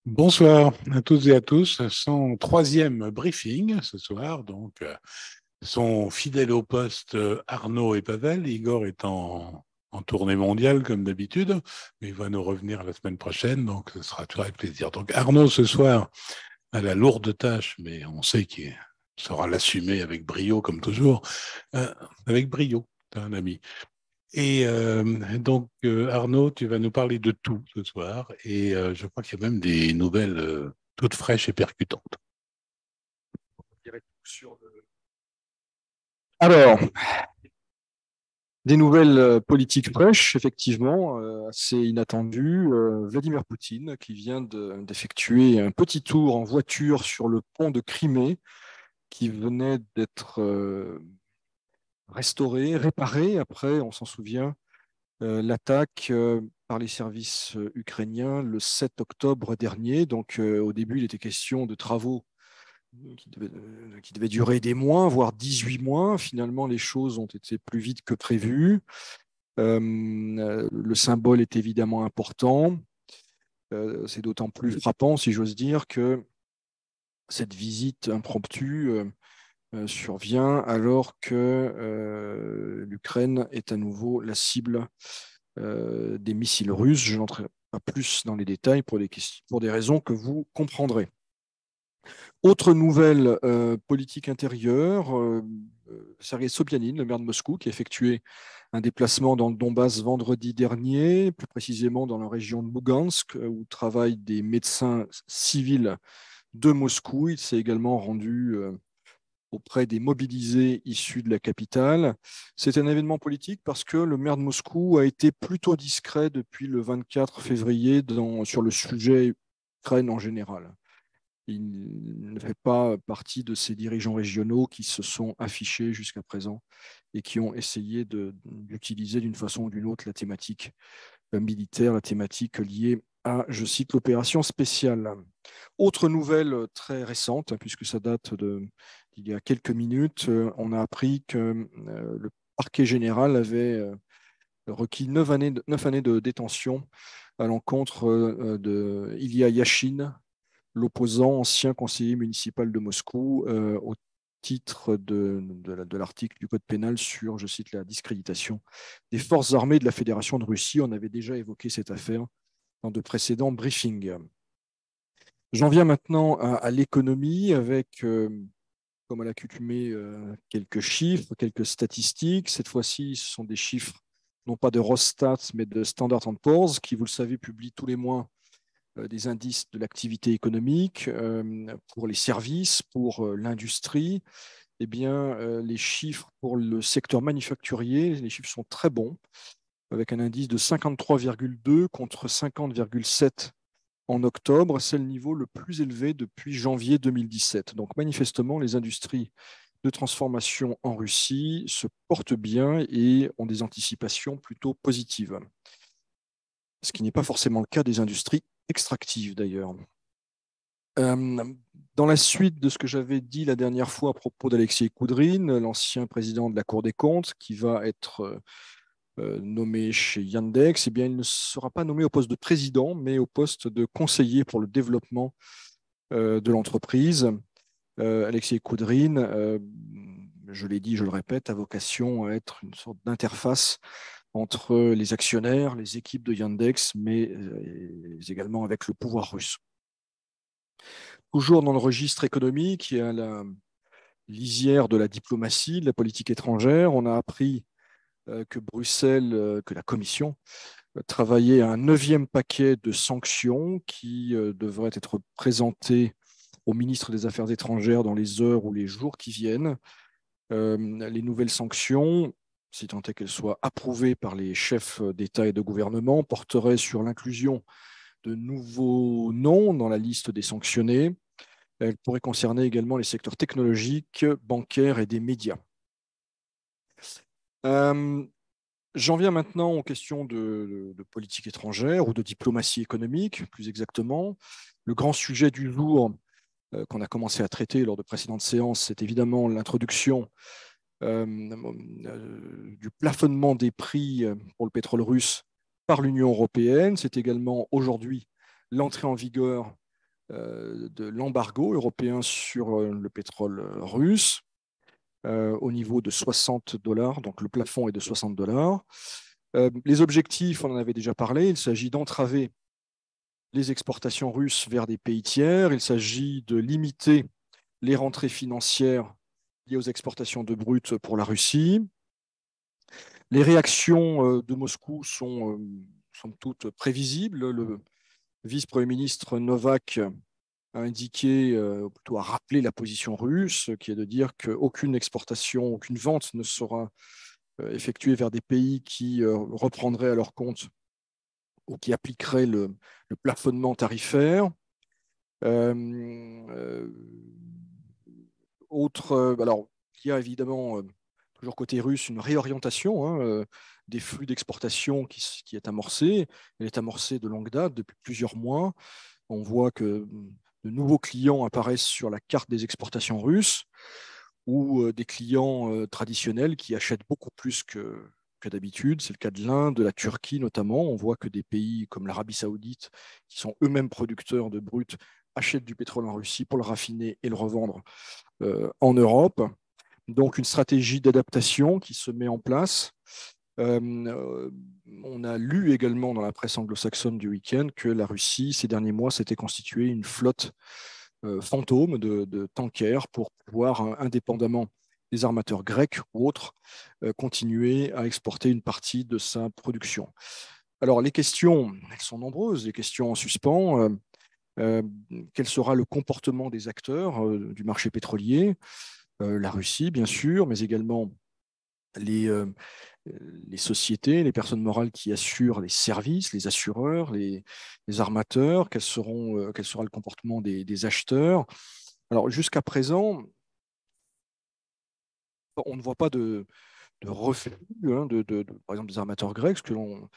Bonsoir à toutes et à tous. Son troisième briefing ce soir, donc sont fidèles au poste Arnaud et Pavel. Igor est en tournée mondiale comme d'habitude, mais il va nous revenir la semaine prochaine, donc ce sera toujours avec plaisir. Donc Arnaud ce soir a la lourde tâche, mais on sait qu'il saura l'assumer avec brio comme toujours, euh, avec brio. T'es un ami. Et donc, Arnaud, tu vas nous parler de tout ce soir. Et je crois qu'il y a même des nouvelles toutes fraîches et percutantes. Alors, des nouvelles politiques fraîches, effectivement, assez inattendues. Vladimir Poutine, qui vient d'effectuer un petit tour en voiture sur le pont de Crimée, qui venait d'être restauré, réparé après, on s'en souvient, l'attaque par les services ukrainiens le 7 octobre dernier. Donc, au début, il était question de travaux qui devait durer des mois, voire 18 mois. Finalement, les choses ont été plus vite que prévu. Le symbole est évidemment important. C'est d'autant plus frappant, si j'ose dire, que cette visite impromptue survient alors que l'Ukraine est à nouveau la cible des missiles russes. Je n'entrerai pas plus dans les détails pour des raisons que vous comprendrez. Autre nouvelle politique intérieure, Sergei Sobyanin, le maire de Moscou, qui a effectué un déplacement dans le Donbass vendredi dernier, plus précisément dans la région de Lugansk, où travaillent des médecins civils de Moscou. Il s'est également rendu auprès des mobilisés issus de la capitale. C'est un événement politique parce que le maire de Moscou a été plutôt discret depuis le 24 février sur le sujet Ukraine en général. Il ne fait pas partie de ces dirigeants régionaux qui se sont affichés jusqu'à présent et qui ont essayé d'utiliser d'une façon ou d'une autre la thématique militaire, la thématique liée à, je cite, l'opération spéciale. Autre nouvelle très récente, puisque ça date d'il y a quelques minutes, on a appris que le parquet général avait requis 9 années de détention à l'encontre de Ilya Yashin, l'opposant ancien conseiller municipal de Moscou, au titre de l'article du Code pénal sur, je cite, la discréditation des forces armées de la Fédération de Russie. On avait déjà évoqué cette affaire dans de précédents briefings. J'en viens maintenant à l'économie avec, comme à l'accoutumée, quelques chiffres, quelques statistiques. Cette fois-ci, ce sont des chiffres non pas de Rostat, mais de Standard Poor's, qui, vous le savez, publie tous les mois des indices de l'activité économique pour les services, pour l'industrie. Eh bien, les chiffres pour le secteur manufacturier, les chiffres sont très bons, avec un indice de 53,2 contre 50,7 en octobre. C'est le niveau le plus élevé depuis janvier 2017. Donc, manifestement, les industries de transformation en Russie se portent bien et ont des anticipations plutôt positives, ce qui n'est pas forcément le cas des industries extractives d'ailleurs. Dans la suite de ce que j'avais dit la dernière fois à propos d'Alexei Koudrine, l'ancien président de la Cour des comptes, qui va être nommé chez Yandex, eh bien, il ne sera pas nommé au poste de président, mais au poste de conseiller pour le développement de l'entreprise. Alexei Koudrine, je l'ai dit, je le répète, a vocation à être une sorte d'interface entre les actionnaires, les équipes de Yandex, mais également avec le pouvoir russe. Toujours dans le registre économique, il y a la lisière de la diplomatie, de la politique étrangère. On a appris que Bruxelles, que la Commission travaillait à un 9e paquet de sanctions qui devrait être présenté au ministre des Affaires étrangères dans les heures ou les jours qui viennent. Les nouvelles sanctions, si tant est qu'elles soient approuvées par les chefs d'État et de gouvernement, porteraient sur l'inclusion de nouveaux noms dans la liste des sanctionnés. Elle pourrait concerner également les secteurs technologiques, bancaires et des médias. Euh, J'en viens maintenant aux questions de politique étrangère ou de diplomatie économique, plus exactement. Le grand sujet du jour qu'on a commencé à traiter lors de précédentes séances, c'est évidemment l'introduction du plafonnement des prix pour le pétrole russe par l'Union européenne. C'est également aujourd'hui l'entrée en vigueur de l'embargo européen sur le pétrole russe au niveau de 60 dollars, donc le plafond est de 60 dollars. Les objectifs, on en avait déjà parlé, il s'agit d'entraver les exportations russes vers des pays tiers, il s'agit de limiter les rentrées financières liées aux exportations de brut pour la Russie. Les réactions de Moscou sont somme toute prévisibles. Le vice-premier ministre Novak a indiqué, plutôt a rappelé la position russe, qui est de dire qu'aucune exportation, aucune vente ne sera effectuée vers des pays qui reprendraient à leur compte ou qui appliqueraient le plafonnement tarifaire. Alors, il y a évidemment, toujours côté russe, une réorientation des flux d'exportation qui est amorcée. Elle est amorcée de longue date, depuis plusieurs mois. On voit que de nouveaux clients apparaissent sur la carte des exportations russes ou des clients traditionnels qui achètent beaucoup plus que d'habitude. C'est le cas de l'Inde, de la Turquie notamment. On voit que des pays comme l'Arabie saoudite, qui sont eux-mêmes producteurs de brut, achètent du pétrole en Russie pour le raffiner et le revendre en Europe. Donc une stratégie d'adaptation qui se met en place. On a lu également dans la presse anglo-saxonne du week-end que la Russie, ces derniers mois, s'était constituée une flotte fantôme de tankers pour pouvoir, indépendamment des armateurs grecs ou autres, continuer à exporter une partie de sa production. Alors les questions, elles sont nombreuses, les questions en suspens. Quel sera le comportement des acteurs du marché pétrolier? La Russie, bien sûr, mais également les sociétés, les personnes morales qui assurent les services, les assureurs, les armateurs, quel sera le comportement des acheteurs. Alors, jusqu'à présent, on ne voit pas de reflux, par exemple, des armateurs grecs. Ce que l'on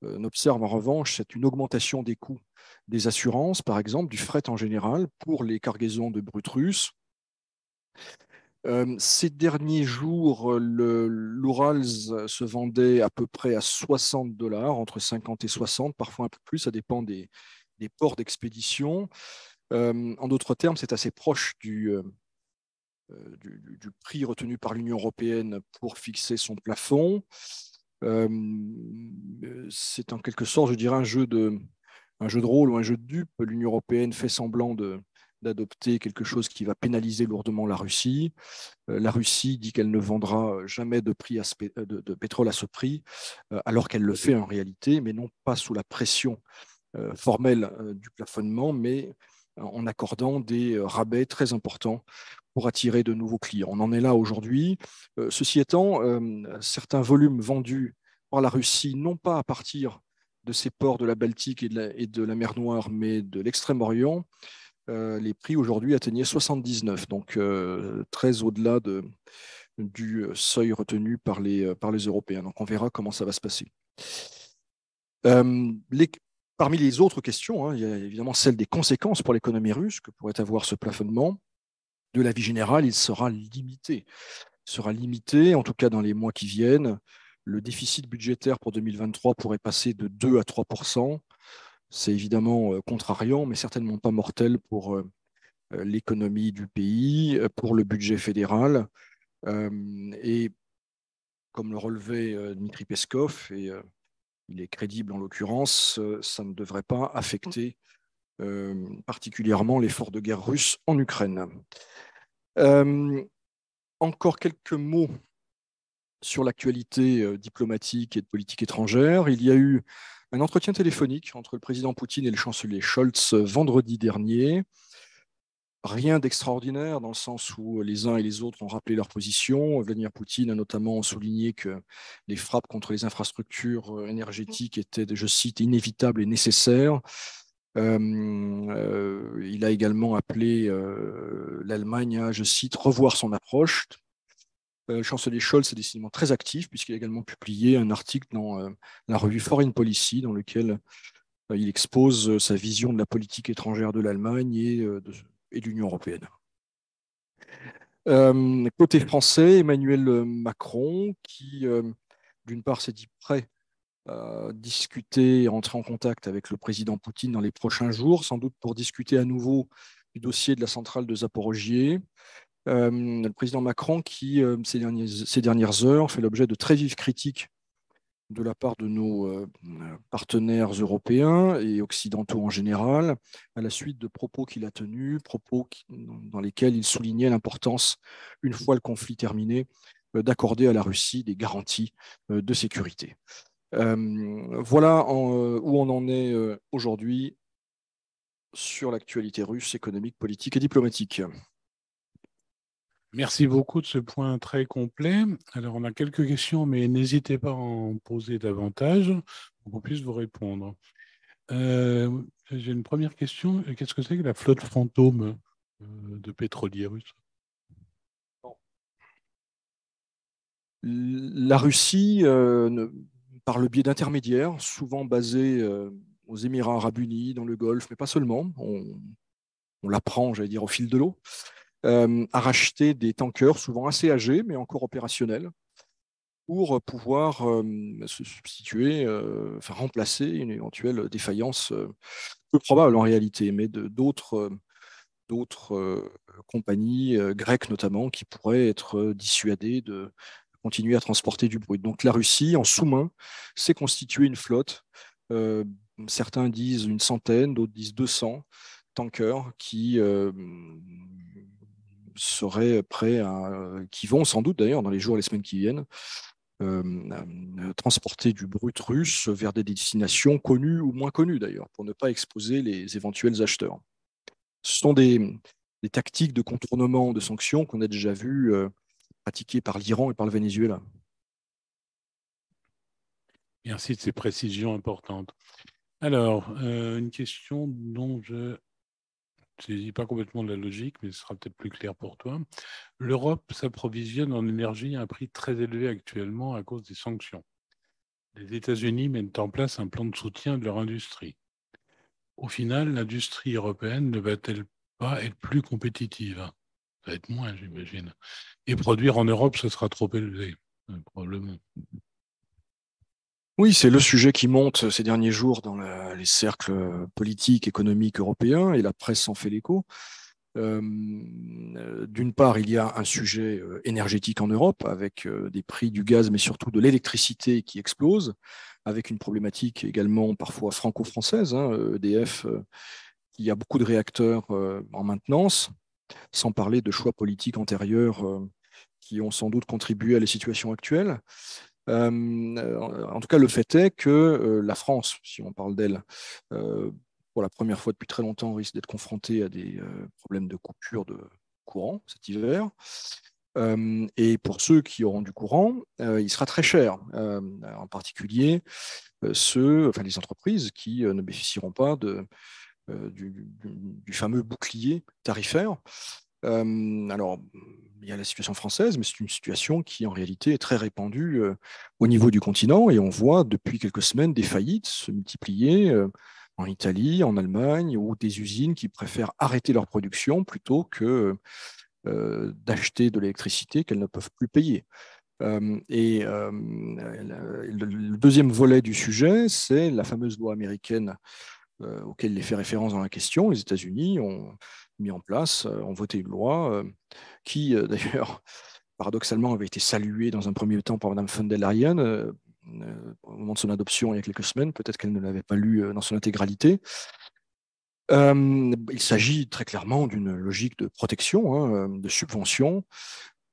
observe en revanche, c'est une augmentation des coûts des assurances, par exemple, du fret en général, pour les cargaisons de brut russe. Ces derniers jours, l'Urals se vendait à peu près à 60 dollars, entre 50 et 60, parfois un peu plus, ça dépend des ports d'expédition. En d'autres termes, c'est assez proche du prix retenu par l'Union européenne pour fixer son plafond. C'est en quelque sorte, je dirais, un jeu de rôle ou un jeu de dupe. L'Union européenne fait semblant d'adopter quelque chose qui va pénaliser lourdement la Russie. La Russie dit qu'elle ne vendra jamais de pétrole à ce prix, alors qu'elle le fait en réalité, mais non pas sous la pression formelle du plafonnement, mais en accordant des rabais très importants pour attirer de nouveaux clients. On en est là aujourd'hui. Ceci étant, certains volumes vendus par la Russie, non pas à partir de ces ports de la Baltique et de la mer Noire, mais de l'Extrême-Orient, les prix aujourd'hui atteignaient 79, donc très au-delà du seuil retenu par les Européens. Donc on verra comment ça va se passer. Parmi les autres questions, il y a évidemment celle des conséquences pour l'économie russe que pourrait avoir ce plafonnement. De la vie générale, il sera limité. Il sera limité, en tout cas dans les mois qui viennent. Le déficit budgétaire pour 2023 pourrait passer de 2 à 3%. C'est évidemment contrariant, mais certainement pas mortel pour l'économie du pays, pour le budget fédéral. Et comme le relevait Dmitri Peskov, et il est crédible en l'occurrence, ça ne devrait pas affecter particulièrement l'effort de guerre russe en Ukraine. Encore quelques mots sur l'actualité diplomatique et de politique étrangère. Il y a eu un entretien téléphonique entre le président Poutine et le chancelier Scholz vendredi dernier. Rien d'extraordinaire dans le sens où les uns et les autres ont rappelé leur position. Vladimir Poutine a notamment souligné que les frappes contre les infrastructures énergétiques étaient, je cite, inévitables et nécessaires. Il a également appelé l'Allemagne à, je cite, revoir son approche. Le chancelier Scholz est décidément très actif puisqu'il a également publié un article dans la revue Foreign Policy dans lequel il expose sa vision de la politique étrangère de l'Allemagne et de l'Union européenne. Côté français, Emmanuel Macron, qui d'une part s'est dit prêt discuter, rentrer en contact avec le président Poutine dans les prochains jours, sans doute pour discuter à nouveau du dossier de la centrale de Zaporogié. Le président Macron qui, ces dernières heures, fait l'objet de très vives critiques de la part de nos partenaires européens et occidentaux en général, à la suite de propos qu'il a tenus, dans lesquels il soulignait l'importance, une fois le conflit terminé, d'accorder à la Russie des garanties de sécurité. Voilà où on en est aujourd'hui sur l'actualité russe, économique, politique et diplomatique. Merci beaucoup de ce point très complet. Alors, on a quelques questions, mais n'hésitez pas à en poser davantage pour qu'on puisse vous répondre. J'ai une première question. Qu'est-ce que c'est que la flotte fantôme de pétroliers russes? La Russie, par le biais d'intermédiaires, souvent basés aux Émirats arabes unis, dans le Golfe, mais pas seulement, on l'apprend, j'allais dire, au fil de l'eau, a racheté des tankers souvent assez âgés, mais encore opérationnels, pour pouvoir se substituer, enfin remplacer une éventuelle défaillance peu probable en réalité, mais d'autres compagnies grecques notamment qui pourraient être dissuadées de continuer à transporter du brut. Donc la Russie, en sous-main, s'est constituée une flotte. Euh, Certains disent une centaine, d'autres disent 200 tankers qui seraient prêts qui vont sans doute d'ailleurs dans les jours et les semaines qui viennent, transporter du brut russe vers des destinations connues ou moins connues d'ailleurs, pour ne pas exposer les éventuels acheteurs. Ce sont des tactiques de contournement de sanctions qu'on a déjà vues pratiquées par l'Iran et par le Venezuela. Merci de ces précisions importantes. Alors, une question dont je ne saisis pas complètement de la logique, mais ce sera peut-être plus clair pour toi. L'Europe s'approvisionne en énergie à un prix très élevé actuellement à cause des sanctions. Les États-Unis mettent en place un plan de soutien de leur industrie. Au final, l'industrie européenne ne va-t-elle pas être plus compétitive? Ça va être moins, j'imagine. Et produire en Europe, ce sera trop élevé, probablement. Oui, c'est le sujet qui monte ces derniers jours dans les cercles politiques, économiques européens, et la presse s'en fait l'écho. D'une part, il y a un sujet énergétique en Europe, avec des prix du gaz, mais surtout de l'électricité qui explosent, avec une problématique également parfois franco-française, EDF, il y a beaucoup de réacteurs en maintenance, sans parler de choix politiques antérieurs qui ont sans doute contribué à la situation actuelle. En tout cas, le fait est que la France, si on parle d'elle, pour la première fois depuis très longtemps, risque d'être confrontée à des problèmes de coupure de courant cet hiver. Et pour ceux qui auront du courant, il sera très cher, en particulier les entreprises qui ne bénéficieront pas du fameux bouclier tarifaire. Alors, il y a la situation française, mais c'est une situation qui en réalité est très répandue au niveau du continent et on voit depuis quelques semaines des faillites se multiplier en Italie, en Allemagne, ou des usines qui préfèrent arrêter leur production plutôt que d'acheter de l'électricité qu'elles ne peuvent plus payer. Le deuxième volet du sujet, c'est la fameuse loi américaine auquel il est fait référence dans la question. Les États-Unis ont mis en place, ont voté une loi qui, d'ailleurs, paradoxalement, avait été saluée dans un premier temps par Mme von der Leyen au moment de son adoption il y a quelques semaines. Peut-être qu'elle ne l'avait pas lu dans son intégralité. Il s'agit très clairement d'une logique de protection, de subvention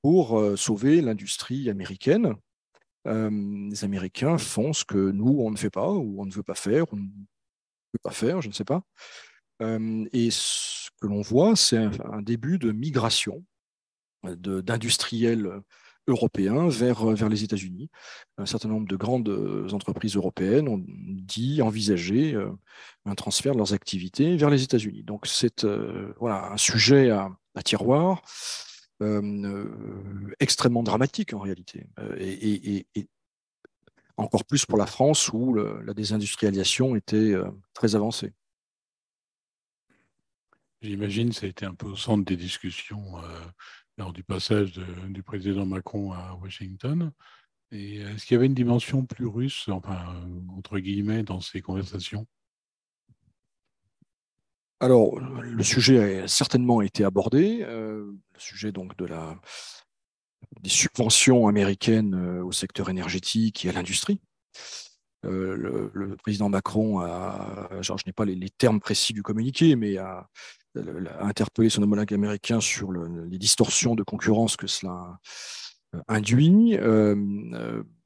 pour sauver l'industrie américaine. Les Américains font ce que nous, on ne fait pas, ou on ne veut pas faire, ou on ne peut pas faire, je ne sais pas. Et ce que l'on voit, c'est un début de migration d'industriels européens vers les États-Unis. Un certain nombre de grandes entreprises européennes ont envisagé un transfert de leurs activités vers les États-Unis. Donc c'est voilà, un sujet à tiroir extrêmement dramatique en réalité. Et encore plus pour la France où la désindustrialisation était très avancée. J'imagine que ça a été un peu au centre des discussions lors du passage du président Macron à Washington. Et est-ce qu'il y avait une dimension plus russe, enfin, entre guillemets, dans ces conversations? Alors, le sujet a certainement été abordé, le sujet donc des subventions américaines au secteur énergétique et à l'industrie. Le président Macron genre, je n'ai pas les termes précis du communiqué, mais a interpellé son homologue américain sur les distorsions de concurrence que cela induit.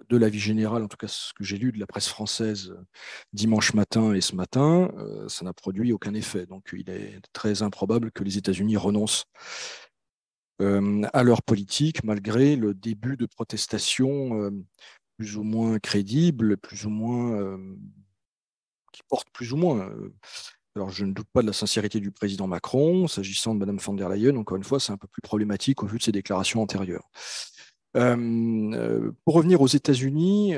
De l'avis général, en tout cas ce que j'ai lu de la presse française dimanche matin et ce matin, ça n'a produit aucun effet. Donc il est très improbable que les États-Unis renoncent à leur politique, malgré le début de protestations plus ou moins crédibles, plus ou moins qui portent plus ou moins. Alors, je ne doute pas de la sincérité du président Macron. S'agissant de Mme von der Leyen, encore une fois, c'est un peu plus problématique au vu de ses déclarations antérieures. Pour revenir aux États-Unis,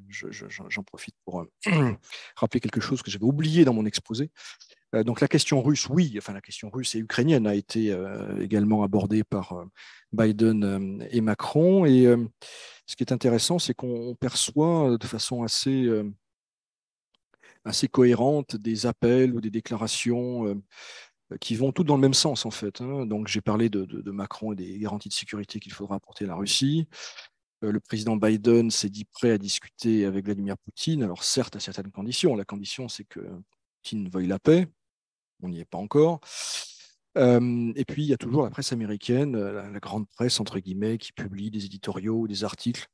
j'en profite pour rappeler quelque chose que j'avais oublié dans mon exposé. Donc la question russe, oui, enfin la question russe et ukrainienne a été également abordée par Biden et Macron. Et ce qui est intéressant, c'est qu'on perçoit de façon assez cohérente des appels ou des déclarations qui vont toutes dans le même sens, en fait, hein. Donc, j'ai parlé de Macron et des garanties de sécurité qu'il faudra apporter à la Russie. Le président Biden s'est dit prêt à discuter avec Vladimir Poutine. Alors, certes, à certaines conditions. La condition, c'est que Poutine veuille la paix. On n'y est pas encore. Et puis, il y a toujours la presse américaine, la grande presse, entre guillemets, qui publie des éditoriaux ou des articles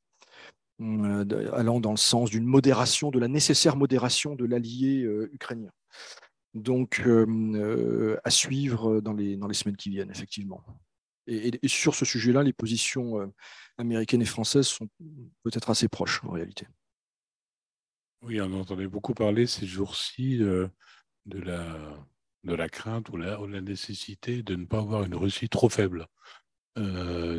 allant dans le sens d'une modération, de la nécessaire modération de l'allié ukrainien. Donc, à suivre dans les semaines qui viennent, effectivement. Et sur ce sujet-là, les positions américaines et françaises sont peut-être assez proches, en réalité. Oui, on entendait beaucoup parler ces jours-ci de la crainte ou la nécessité de ne pas avoir une Russie trop faible.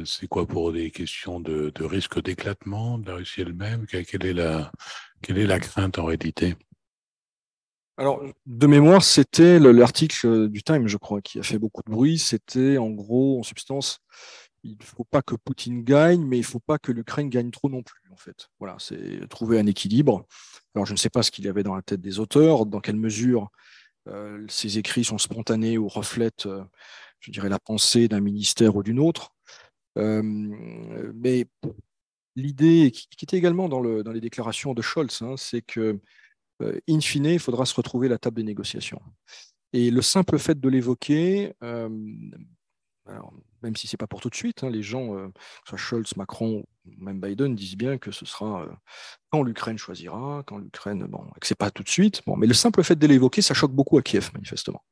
C'est quoi pour des questions de risque d'éclatement de la Russie elle-même? Quelle est la crainte en réalité? Alors, de mémoire, c'était l'article du Time, je crois, qui a fait beaucoup de bruit. C'était, en gros, en substance, il ne faut pas que Poutine gagne, mais il ne faut pas que l'Ukraine gagne trop non plus, en fait. Voilà, c'est trouver un équilibre. Alors, je ne sais pas ce qu'il y avait dans la tête des auteurs, dans quelle mesure ces écrits sont spontanés ou reflètent, je dirais, la pensée d'un ministère ou d'une autre. Mais l'idée qui était également dans les déclarations de Scholz, hein, c'est que, in fine, il faudra se retrouver à la table des négociations. Et le simple fait de l'évoquer, alors, même si ce n'est pas pour tout de suite, hein, les gens, que ce soit Scholz, Macron, ou même Biden, disent bien que ce sera quand l'Ukraine choisira, quand l'Ukraine, bon, que ce n'est pas tout de suite. Bon, mais le simple fait de l'évoquer, ça choque beaucoup à Kiev, manifestement.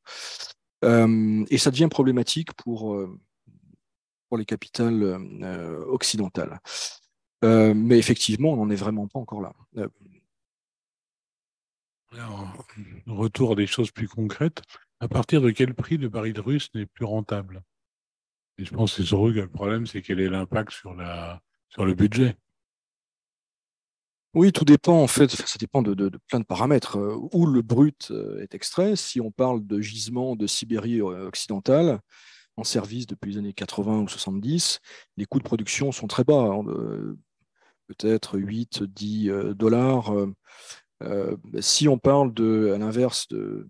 Et ça devient problématique pour les capitales occidentales. Mais effectivement, on n'en est vraiment pas encore là. Alors, retour à des choses plus concrètes. À partir de quel prix le baril russe n'est plus rentable? Et je pense que c'est surtout que le problème, c'est quel est l'impact sur le budget. Oui, tout dépend en fait, ça dépend de plein de paramètres. Où le brut est extrait, si on parle de gisements de Sibérie occidentale en service depuis les années 80 ou 70, les coûts de production sont très bas, hein, peut-être 8, 10 dollars. Si on parle à l'inverse de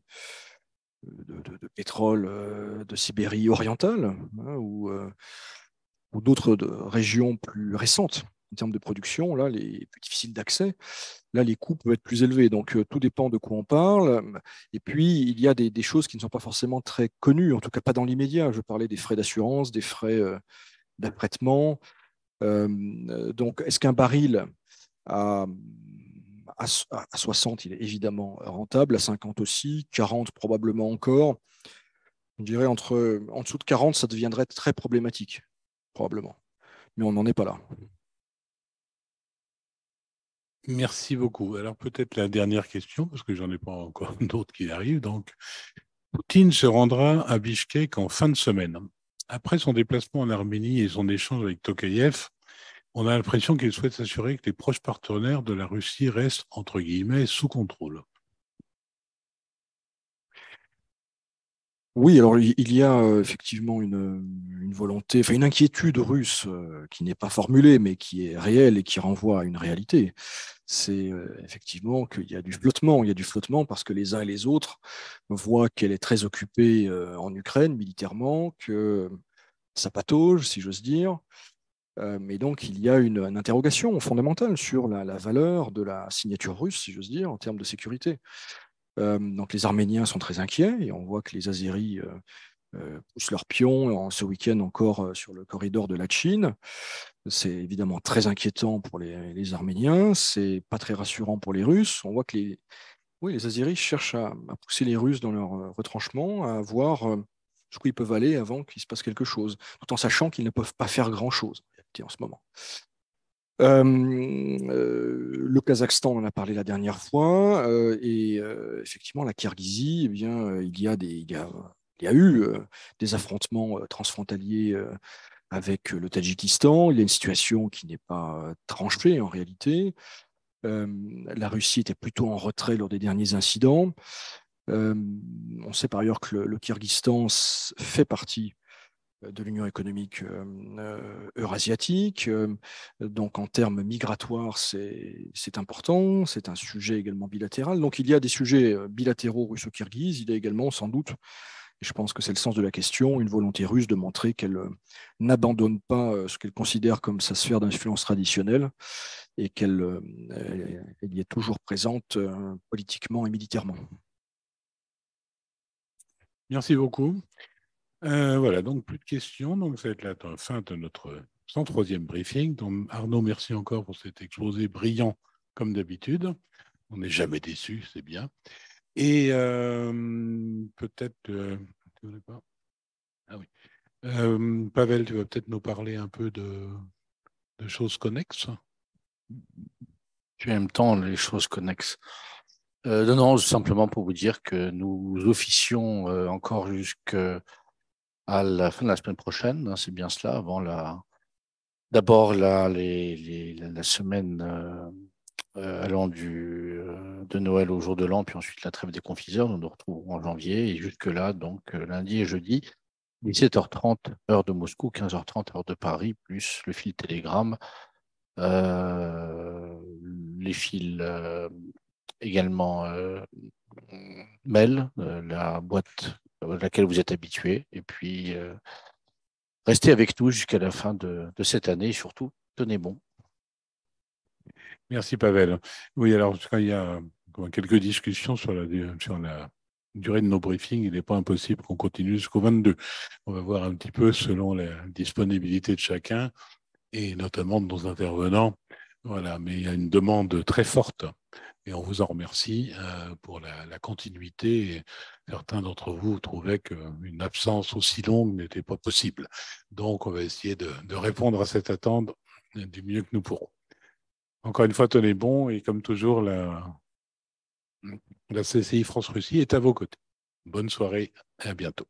pétrole de Sibérie orientale, hein, ou d'autres régions plus récentes en termes de production, là, les plus difficiles d'accès, là, les coûts peuvent être plus élevés. Donc, tout dépend de quoi on parle. Et puis, il y a des choses qui ne sont pas forcément très connues, en tout cas pas dans l'immédiat. Je parlais des frais d'assurance, des frais d'apprêtement. Donc, est-ce qu'un baril à, à 60, il est évidemment rentable, à 50 aussi, 40 probablement encore. Je dirais en dessous de 40, ça deviendrait très problématique, probablement. Mais on n'en est pas là. Merci beaucoup. Alors peut-être la dernière question, parce que j'en ai pas encore d'autres qui arrivent. Donc, Poutine se rendra à Bichkek en fin de semaine. Après son déplacement en Arménie et son échange avec Tokayev, on a l'impression qu'il souhaite s'assurer que les proches partenaires de la Russie restent, entre guillemets, sous contrôle. Oui, alors il y a effectivement une volonté, enfin une inquiétude russe qui n'est pas formulée, mais qui est réelle et qui renvoie à une réalité. C'est effectivement qu'il y a du flottement. Il y a du flottement parce que les uns et les autres voient qu'elle est très occupée en Ukraine militairement, que ça patauge, si j'ose dire. Mais donc il y a une interrogation fondamentale sur la valeur de la signature russe, si j'ose dire, en termes de sécurité. Donc les Arméniens sont très inquiets et on voit que les Azéris poussent leurs pions ce week-end encore sur le corridor de la Chine. C'est évidemment très inquiétant pour les Arméniens, c'est pas très rassurant pour les Russes. On voit que oui, les Azéris cherchent à pousser les Russes dans leur retranchement, à voir jusqu'où ils peuvent aller avant qu'il se passe quelque chose, tout en sachant qu'ils ne peuvent pas faire grand-chose en réalité, en ce moment. Le Kazakhstan, on en a parlé la dernière fois, et effectivement, la Kirghizie, eh bien, il y a eu des affrontements transfrontaliers avec le Tadjikistan. Il y a une situation qui n'est pas tranchée en réalité. Euh, la Russie était plutôt en retrait lors des derniers incidents. Euh, on sait par ailleurs que le Kyrgyzstan fait partie de l'Union économique eurasiatique. Donc, en termes migratoires, c'est important. C'est un sujet également bilatéral. Donc, il y a des sujets bilatéraux russo-kirghizes. Il y a également, sans doute, et je pense que c'est le sens de la question, une volonté russe de montrer qu'elle n'abandonne pas ce qu'elle considère comme sa sphère d'influence traditionnelle et qu'elle y est toujours présente politiquement et militairement. Merci beaucoup. Voilà, donc plus de questions. Donc, ça va être la fin de notre 103e briefing. Donc, Arnaud, merci encore pour cet exposé brillant, comme d'habitude. On n'est jamais déçu, c'est bien. Et peut-être. Tu voulais pas. Ah oui. Pavel, tu vas peut-être nous parler un peu de choses connexes. Puis en même temps, les choses connexes. Non, non, simplement pour vous dire que nous officions encore jusqu'à la fin de la semaine prochaine, hein, c'est bien cela, avant d'abord la semaine allant de Noël au jour de l'an, puis ensuite la trêve des confiseurs. Nous nous retrouverons en janvier et jusque-là, donc lundi et jeudi, 17h30 heure de Moscou, 15h30 heure de Paris, plus le fil Telegram, euh, les fils également mail, la boîte à laquelle vous êtes habitué, et puis restez avec nous jusqu'à la fin de cette année et surtout, tenez bon. Merci, Pavel. Oui, alors, quand il y a quelques discussions sur la durée de nos briefings, il n'est pas impossible qu'on continue jusqu'au 22. On va voir un petit peu selon la disponibilité de chacun et notamment de nos intervenants. Voilà, mais il y a une demande très forte et on vous en remercie pour la continuité. Et certains d'entre vous trouvaient qu'une absence aussi longue n'était pas possible. Donc, on va essayer de répondre à cette attente du mieux que nous pourrons. Encore une fois, tenez bon et comme toujours, la CCI France-Russie est à vos côtés. Bonne soirée et à bientôt.